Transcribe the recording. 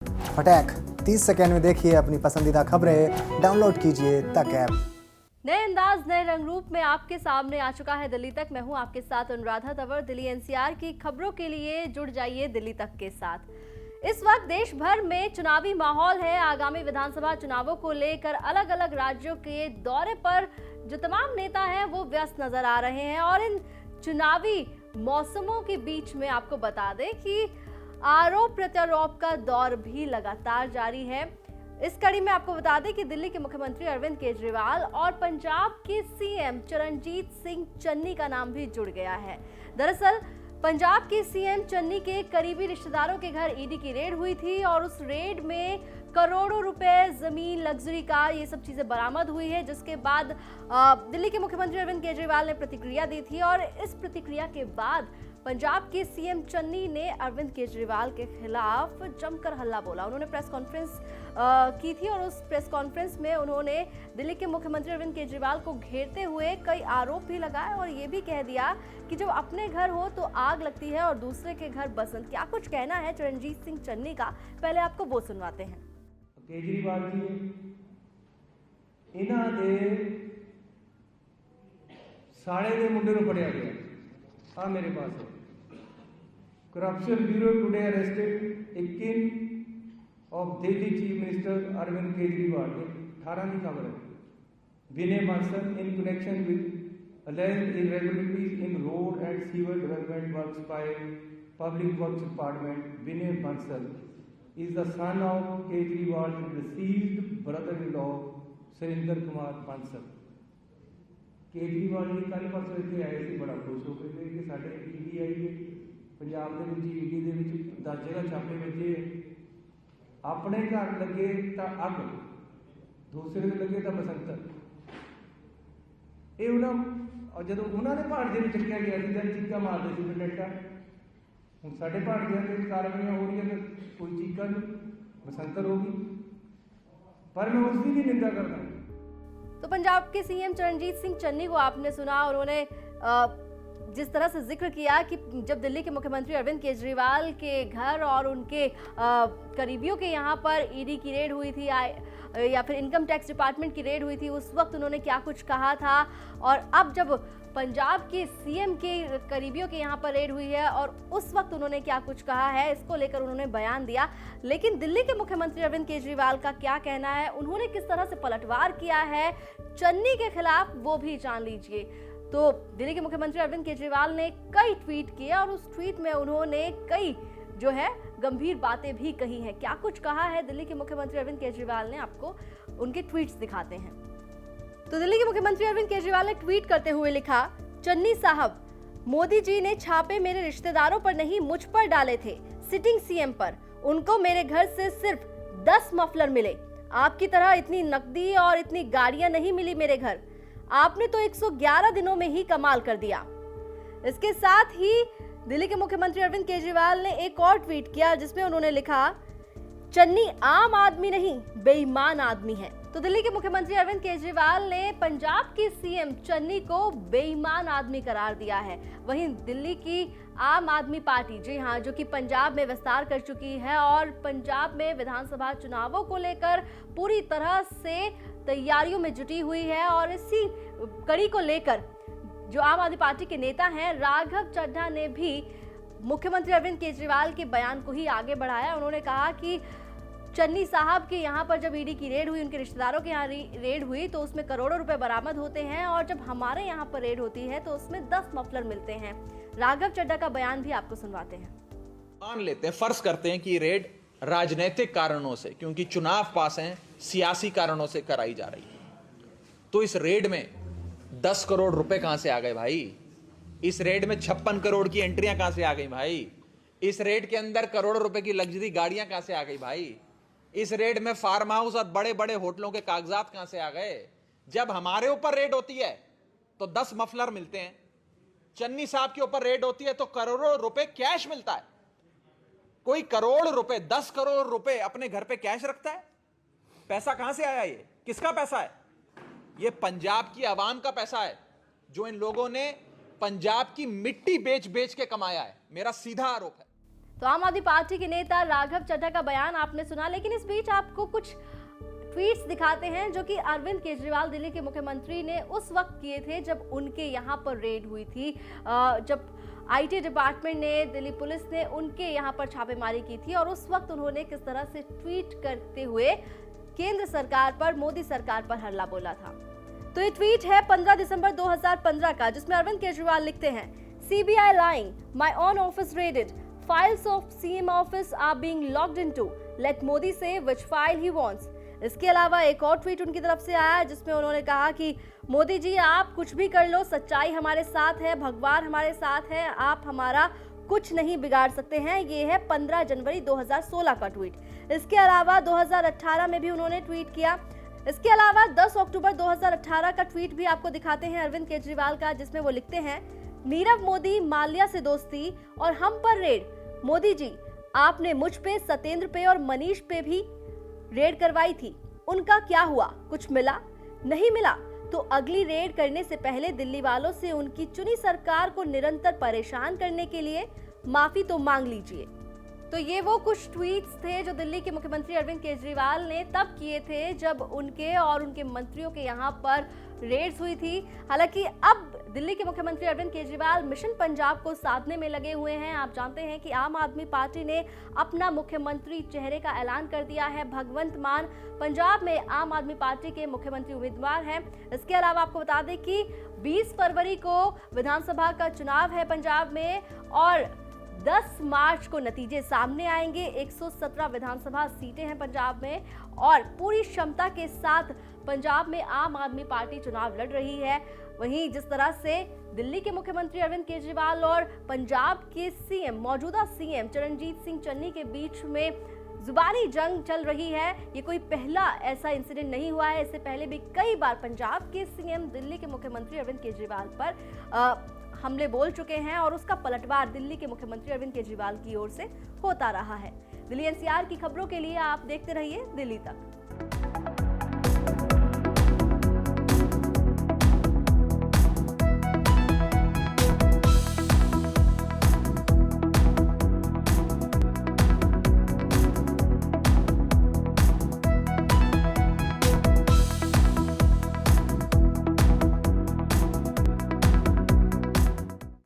फटैक 30 second में देखिए अपनी पसंदीदा खबरें, डाउनलोड कीजिए तक ऐप। नए अंदाज नए रंग रूप में आपके सामने आ चुका है दिल्ली तक। मैं हूं आपके साथ अनुराधा तंवर। दिल्ली एनसीआर की खबरों के लिए जुड़ जाइए दिल्ली तक के साथ। इस वक्त देश भर में चुनावी माहौल है। आगामी विधानसभा चुनावों को लेकर अलग अलग राज्यों के दौरे पर जो तमाम नेता हैं वो व्यस्त नजर आ रहे हैं। और इन चुनावी मौसमों के बीच में आपको बता दें कि आरोप प्रत्यारोप का दौर भी लगातार जारी है। इस कड़ी में आपको बता दें कि दिल्ली के मुख्यमंत्री अरविंद केजरीवाल और पंजाब के सीएम चरणजीत सिंह चन्नी का नाम भी जुड़ गया है। दरअसल पंजाब के सीएम चन्नी के करीबी रिश्तेदारों के घर ईडी की रेड हुई थी और उस रेड में करोड़ों रुपए, जमीन, लग्जरी कार, ये सब चीजें बरामद हुई है। जिसके बाद दिल्ली के मुख्यमंत्री अरविंद केजरीवाल ने प्रतिक्रिया दी थी और इस प्रतिक्रिया के बाद पंजाब के सीएम चन्नी ने अरविंद केजरीवाल के खिलाफ जमकर हल्ला बोला। उन्होंने प्रेस कॉन्फ्रेंस की थी और उस प्रेस कॉन्फ्रेंस में उन्होंने दिल्ली के मुख्यमंत्री अरविंद केजरीवाल को घेरते हुए कई आरोप भी लगाए और ये भी कह दिया कि जब अपने घर हो तो आग लगती है और दूसरे के घर बसंत। क्या कुछ कहना है चरणजीत सिंह चन्नी का, पहले आपको वो सुनवाते हैं। केजरीवाल जी इन्हां दे साले दे मुंडे नूं फड़िया गया। हाँ मेरे पास है। Corruption bureau today arrested a king of Delhi chief minister Arvind Kejriwal. 18 की खबर है। Vinay Bansal in connection with alleged irregularities in road and sewer development works by Public Works Department. Vinay Bansal is the son of Kejriwal's deceased brother-in-law Surinder Kumar Bansal. Kejriwal ji कल परसों इतने आए थे, बड़ा खुश हो गए कि साढ़े ईडी आई है पंजाब के ईडी के 10 जगह छापे बजे। अपने घर लगे तो अग, दूसरे लगे तो बसंतर। ये और जो उन्होंने भारतीय में चुकया गया था चीका मारते थे डंडा। हूँ साढ़े भारतीय के कार्रवाइयां हो रही है तो कोई चीका नहीं, बसंतर होगी। पर मैं उसकी भी निंदा करता हूँ। तो पंजाब के सीएम चरणजीत सिंह चन्नी को आपने सुना। उन्होंने जिस तरह से जिक्र किया कि जब दिल्ली के मुख्यमंत्री अरविंद केजरीवाल के घर और उनके करीबियों के यहाँ पर ईडी की रेड हुई थी या फिर इनकम टैक्स डिपार्टमेंट की रेड हुई थी, उस वक्त उन्होंने क्या कुछ कहा था। और अब जब पंजाब के सीएम के करीबियों के यहाँ पर रेड हुई है और उस वक्त उन्होंने क्या कुछ कहा है, इसको लेकर उन्होंने बयान दिया। लेकिन दिल्ली के मुख्यमंत्री अरविंद केजरीवाल का क्या कहना है, उन्होंने किस तरह से पलटवार किया है चन्नी के खिलाफ, वो भी जान लीजिए। तो दिल्ली के मुख्यमंत्री अरविंद केजरीवाल ने कई ट्वीट किए और उस ट्वीट में उन्होंने कई जो है गंभीर बातें भी कही हैं। क्या कुछ कहा है दिल्ली के मुख्यमंत्री अरविंद केजरीवाल ने, आपको उनके ट्वीट्स दिखाते हैं। तो दिल्ली के मुख्यमंत्री अरविंद केजरीवाल ने ट्वीट करते हुए लिखा, चन्नी साहब, मोदी जी ने छापे मेरे रिश्तेदारों पर नहीं मुझ पर डाले थे, सिटिंग सीएम पर। उनको मेरे घर से सिर्फ 10 मफलर मिले। आपकी तरह इतनी नकदी और इतनी गाड़ियां नहीं मिली मेरे घर। आपने तो 111 दिनों में ही कमाल कर दिया। इसके साथ ही दिल्ली के मुख्यमंत्री अरविंद केजरीवाल ने एक और ट्वीट किया जिसमें उन्होंने लिखा, चन्नी आम आदमी नहीं बेईमान आदमी है। तो दिल्ली के मुख्यमंत्री अरविंद केजरीवाल ने पंजाब के सीएम चन्नी को बेईमान आदमी करार दिया है। वहीं दिल्ली की आम आदमी पार्टी, जी हां, जो कि पंजाब में विस्तार कर चुकी है और पंजाब में विधानसभा चुनावों को लेकर पूरी तरह से तैयारियों में जुटी हुई है। और इसी कड़ी को लेकर जो आम आदमी पार्टी के नेता हैं राघव चड्ढा ने भी मुख्यमंत्री अरविंद केजरीवाल के बयान को ही आगे बढ़ाया। उन्होंने कहा कि चन्नी साहब के यहाँ पर जब ईडी की रेड हुई, उनके रिश्तेदारों के यहाँ रेड हुई तो उसमें करोड़ों रुपए बरामद होते हैं और जब हमारे यहाँ पर रेड होती है तो उसमें 10 मफलर मिलते हैं। राघव चड्ढा का बयान भी आपको सुनवाते हैं। मान लेते हैं, फर्ज करते हैं कि रेड राजनीतिक कारणों से, क्योंकि चुनाव पास हैं, सियासी कारणों से कराई जा रही है, तो इस रेड में 10 करोड़ रुपए कहां से आ गए भाई? इस रेड में 56 करोड़ की एंट्रियां कहां से आ गई भाई? इस रेड के अंदर करोड़ों रुपए की लग्जरी गाड़ियां कहां से आ गई भाई? इस रेड में फार्म हाउस और बड़े बड़े होटलों के कागजात कहां से आ गए? जब हमारे ऊपर रेड होती है तो 10 मफलर मिलते हैं, चन्नी साहब के ऊपर रेड होती है तो करोड़ों रुपए कैश मिलता है। कोई करोड़ रुपए, 10 करोड़ रुपए अपने घर पे कैश रखता है? पैसा कहां से आया? ये किसका पैसा है? ये पंजाब की आवाम का पैसा है, जो इन लोगों ने पंजाब की मिट्टी बेच बेच के कमाया है। मेरा सीधा आरोप है। तो आम आदमी पार्टी के नेता राघव चड्ढा का बयान आपने सुना, लेकिन इस बीच आपको कुछ ट्वीट्स दिखाते हैं जो कि अरविंद केजरीवाल दिल्ली के मुख्यमंत्री ने उस वक्त किए थे जब उनके यहाँ पर रेड हुई थी, जब आईटी डिपार्टमेंट ने, दिल्ली पुलिस ने उनके यहाँ पर छापेमारी की थी, और उस वक्त उन्होंने किस तरह से ट्वीट करते हुए केंद्र सरकार पर, मोदी सरकार पर हमला बोला था। तो ये ट्वीट है 15 दिसंबर 2015 का, जिसमें अरविंद केजरीवाल लिखते हैं, CBI lying, my own office raided, files of CM office are being logged into, let Modi say which file he wants। इसके अलावा एक और ट्वीट उनकी तरफ से आया जिसमें उन्होंने कहा कि मोदी जी आप कुछ भी कर लो, सच्चाई हमारे साथ है, भगवान हमारे साथ है, आप हमारा कुछ नहीं बिगाड़ सकते हैं। ये है 15 जनवरी 2016 का ट्वीट। इसके अलावा 2018 में भी उन्होंने ट्वीट किया। इसके अलावा 10 अक्टूबर 2018 का ट्वीट भी आपको दिखाते हैं अरविंद केजरीवाल का, जिसमें वो लिखते हैं, नीरव मोदी माल्या से दोस्ती और हम पर रेड। मोदी जी आपने मुझ पे, सत्येंद्र पे और मनीष पे भी रेड करवाई थी, उनका क्या हुआ? कुछ मिला? नहीं मिला तो अगली रेड करने से पहले दिल्ली वालों से उनकी चुनी सरकार को निरंतर परेशान करने के लिए माफी तो मांग लीजिए। तो ये वो कुछ ट्वीट्स थे जो दिल्ली के मुख्यमंत्री अरविंद केजरीवाल ने तब किए थे जब उनके और उनके मंत्रियों के यहाँ पर रेड्स हुई थी। हालांकि अब दिल्ली के मुख्यमंत्री अरविंद केजरीवाल मिशन पंजाब को साधने में लगे हुए हैं। आप जानते हैं कि आम आदमी पार्टी ने अपना मुख्यमंत्री चेहरे का ऐलान कर दिया है। भगवंत मान पंजाब में आम आदमी पार्टी के मुख्यमंत्री उम्मीदवार हैं। इसके अलावा आपको बता दें कि 20 फरवरी को विधानसभा का चुनाव है पंजाब में और 10 मार्च को नतीजे सामने आएंगे। 117 विधानसभा सीटें हैं पंजाब में और पूरी क्षमता के साथ पंजाब में आम आदमी पार्टी चुनाव लड़ रही है। वहीं जिस तरह से दिल्ली के मुख्यमंत्री अरविंद केजरीवाल और पंजाब के सीएम, मौजूदा सीएम चरणजीत सिंह चन्नी के बीच में जुबानी जंग चल रही है, ये कोई पहला ऐसा इंसिडेंट नहीं हुआ है। इससे पहले भी कई बार पंजाब के सीएम दिल्ली के मुख्यमंत्री अरविंद केजरीवाल पर हमले बोल चुके हैं और उसका पलटवार दिल्ली के मुख्यमंत्री अरविंद केजरीवाल की ओर से होता रहा है। दिल्ली एनसीआर की खबरों के लिए आप देखते रहिए दिल्ली तक।